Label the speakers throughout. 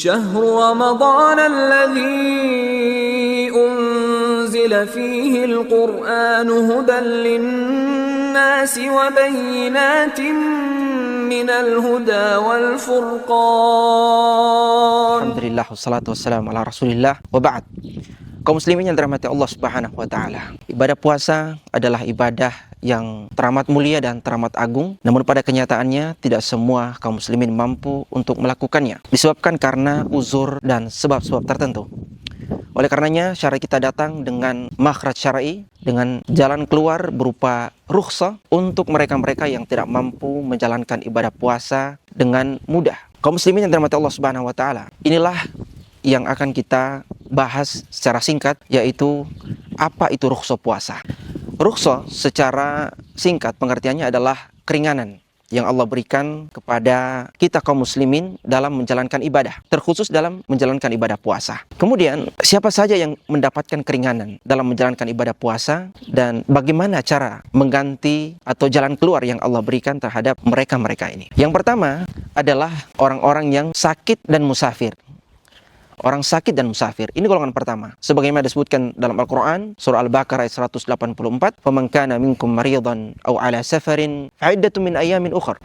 Speaker 1: شهر رمضان الذي أنزل فيه القرآن هدى للناس وبينات من الهدى والفرقان.
Speaker 2: Alhamdulillah wassalatu wassalamu ala Rasulillah wa ba'd. Kaum muslimin yang dirahmati Allah Subhanahu wa taala. Ibadah puasa adalah ibadah yang teramat mulia dan teramat agung, namun pada kenyataannya tidak semua kaum muslimin mampu untuk melakukannya, disebabkan karena uzur dan sebab-sebab tertentu. Oleh karenanya syariat kita datang dengan makhraj syar'i, dengan jalan keluar berupa rukhsah untuk mereka-mereka yang tidak mampu menjalankan ibadah puasa dengan mudah. Kaum muslimin yang dirahmati Allah Subhanahu wa taala, inilah yang akan kita bahas secara singkat, yaitu apa itu rukhsah puasa. Rukhsah secara singkat pengertiannya adalah keringanan yang Allah berikan kepada kita kaum muslimin dalam menjalankan ibadah, terkhusus dalam menjalankan ibadah puasa. Kemudian, siapa saja yang mendapatkan keringanan dalam menjalankan ibadah puasa, dan bagaimana cara mengganti atau jalan keluar yang Allah berikan terhadap mereka-mereka ini. Yang pertama adalah orang-orang yang sakit dan musafir. Orang sakit dan musafir, ini golongan pertama. Sebagaimana disebutkan dalam Al-Quran, surah Al-Baqarah ayat 184, "Faman kana minkum maridan aw ala safarin fa'iddatun min ayamin ukhar."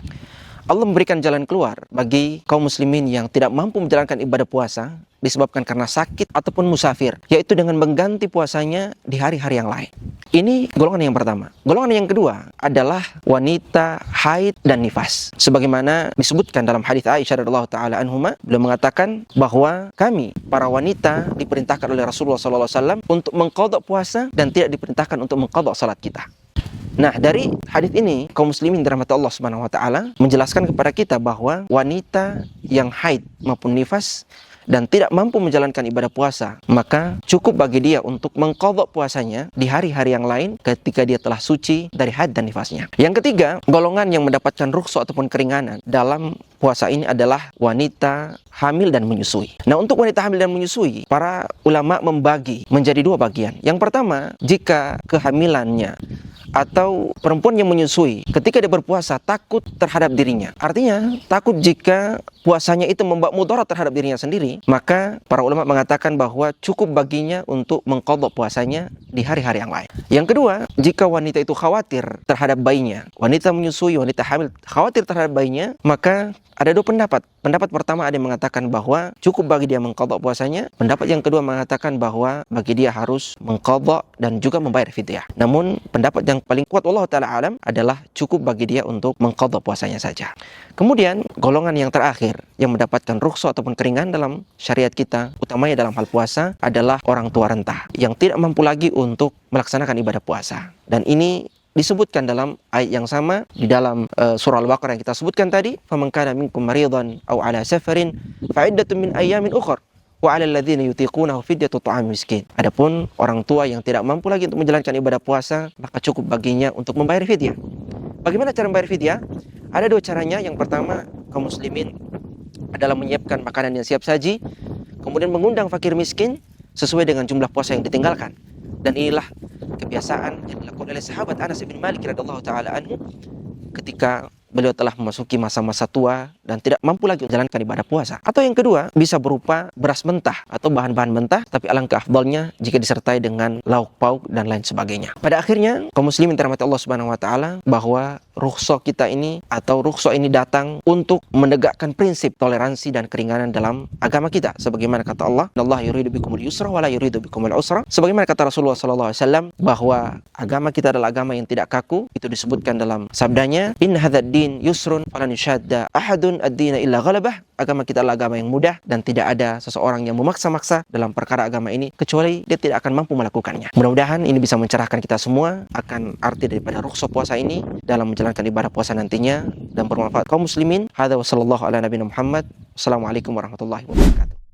Speaker 2: Allah memberikan jalan keluar bagi kaum muslimin yang tidak mampu menjalankan ibadah puasa disebabkan karena sakit ataupun musafir, yaitu dengan mengganti puasanya di hari-hari yang lain. Ini golongan yang pertama. Golongan yang kedua adalah wanita haid dan nifas. Sebagaimana disebutkan dalam hadis Aisyah radhiyallahu taala anhuma, beliau mengatakan bahwa kami para wanita diperintahkan oleh Rasulullah SAW untuk mengqadha puasa dan tidak diperintahkan untuk mengqadha salat kita. Nah, dari hadis ini kaum muslimin dirahmati Allah Subhanahu wa taala menjelaskan kepada kita bahwa wanita yang haid maupun nifas dan tidak mampu menjalankan ibadah puasa, maka cukup bagi dia untuk mengqadha puasanya di hari-hari yang lain ketika dia telah suci dari haid dan nifasnya. Yang ketiga, golongan yang mendapatkan rukhsah ataupun keringanan dalam puasa ini adalah wanita hamil dan menyusui. Nah, untuk wanita hamil dan menyusui, para ulama membagi menjadi dua bagian. Yang pertama, jika kehamilannya atau perempuan yang menyusui ketika dia berpuasa takut terhadap dirinya, artinya takut jika puasanya itu membawa mudarat terhadap dirinya sendiri, maka para ulama mengatakan bahwa cukup baginya untuk mengqadha puasanya di hari-hari yang lain. Yang kedua, jika wanita itu khawatir terhadap bayinya, wanita menyusui, wanita hamil khawatir terhadap bayinya, maka ada dua pendapat. Pendapat pertama ada yang mengatakan bahwa cukup bagi dia mengqadha puasanya. Pendapat yang kedua mengatakan bahwa bagi dia harus mengqadha dan juga membayar fidyah. Namun pendapat yang paling kuat Allah Ta'ala alam adalah cukup bagi dia untuk mengqadha puasanya saja. Kemudian golongan yang terakhir yang mendapatkan rukhsah ataupun keringanan dalam syariat kita, utamanya dalam hal puasa, adalah orang tua renta yang tidak mampu lagi untuk melaksanakan ibadah puasa. Dan ini disebutkan dalam ayat yang sama di dalam surah Al-Baqarah yang kita sebutkan tadi, "Faman kana minkum maridan aw ala safarin fa'iddatun min ayamin ukhra wa 'alal ladzina yutiqunahu fidyatun ta'am miskin." Adapun orang tua yang tidak mampu lagi untuk menjalankan ibadah puasa, maka cukup baginya untuk membayar fidyah. Bagaimana cara membayar fidyah? Ada dua caranya. Yang pertama, kaum muslimin adalah menyiapkan makanan yang siap saji, kemudian mengundang fakir miskin sesuai dengan jumlah puasa yang ditinggalkan. Dan inilah kebiasaan yang dilakukan oleh sahabat Anas bin Malik radhiyallahu taala anhu ketika beliau telah memasuki masa-masa tua dan tidak mampu lagi menjalankan ibadah puasa. Atau yang kedua, bisa berupa beras mentah atau bahan-bahan mentah, tapi alangkah afdalnya jika disertai dengan lauk pauk dan lain sebagainya. Pada akhirnya, kaum muslimin dirahmati Allah Subhanahu wa taala, bahwa rukhsah kita ini atau rukhsah ini datang untuk menegakkan prinsip toleransi dan keringanan dalam agama kita. Sebagaimana kata Allah, "Allah yuridu bikumul yusra wa la yuridu bikumul usra." Sebagaimana kata Rasulullah sallallahu alaihi wasallam bahwa agama kita adalah agama yang tidak kaku. Itu disebutkan dalam sabdanya, "In hadzal din yusrun falan yushadda ahadun ad-dina illa ghalabah." Agama kita adalah agama yang mudah dan tidak ada seseorang yang memaksa-maksa dalam perkara agama ini kecuali dia tidak akan mampu melakukannya. Mudah-mudahan ini bisa mencerahkan kita semua akan arti daripada rukhsah puasa ini dalam menjalankan ibadah puasa nantinya dan bermanfaat kaum muslimin. Hadza wa sallallahu ala nabiyina Muhammad. Assalamualaikum warahmatullahi wabarakatuh.